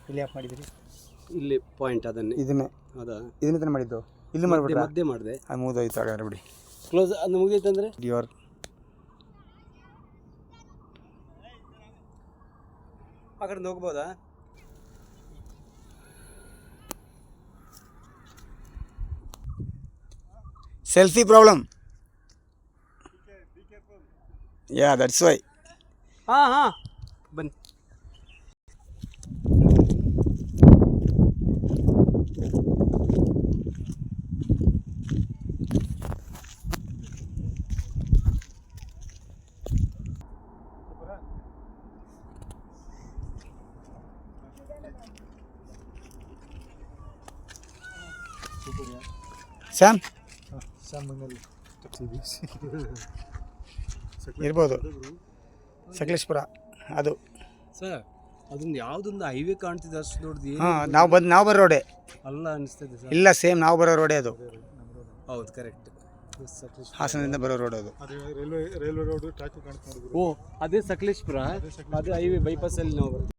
ಇಲ್ಲಿ ಯಾಕೆ ಮಾಡಿದಿರಿ? ಇಲ್ಲಿ ಪಾಯಿಂಟ್ ಅದನ್ನೇ ಇದನ್ನೇ ತಾನೇ ಮಾಡಿದ್ದು? ಇಲ್ಲಿ ಮಾಡಿಬಿಟ್ರೆ ಮಧ್ಯೆ ಮಾಡಿದೆ. ಅದು ಮುಗಿದೋಯ್ತು ಹಾಗಾದ್ರೆ ಬಿಡಿ. ಕ್ಲೋಸ್ ಅದು ಮುಗಿದೈತೆ ಅಂದರೆ ಡಿಯೋರ್ ಆ ಕಡೆ ಹೋಗ್ಬೋದಾ? selfie problem. Yeah, that's why. ಹಾಂ ಬನ್ನಿ. Sam? ಇರ್ಬೋದು ಸಕಲೇಶ್ಪುರ ಅದು. ಸರ್ ಅದೊಂದು ಯಾವುದೊಂದು ಹೈವೇ ಕಾಣ್ತಿದೆ ಅಷ್ಟು ದೊಡ್ಡದು. ಹಾಂ ನಾವು ಬರೋ ರೋಡೆ ಅಲ್ಲ ಅನಿಸ್ತದೆ ಸರ್. ಇಲ್ಲ, ಸೇಮ್ ನಾವು ಬರೋ ರೋಡೆ ಅದು. ಹೌದು ಕರೆಕ್ಟ್. ಹಾಸನದಿಂದ ಬರೋ ರೋಡ್ ಅದು. ರೈಲ್ವೆ ರೋಡ್ ಟ್ರಾಫಿಕ್ ಕಾಣ್ತಾ. ಓ ಅದೇ ಸಕಲೇಶ್ಪುರ, ಅದೇ ಹೈವೇ ಬೈಪಾಸಲ್ಲಿ ನಾವು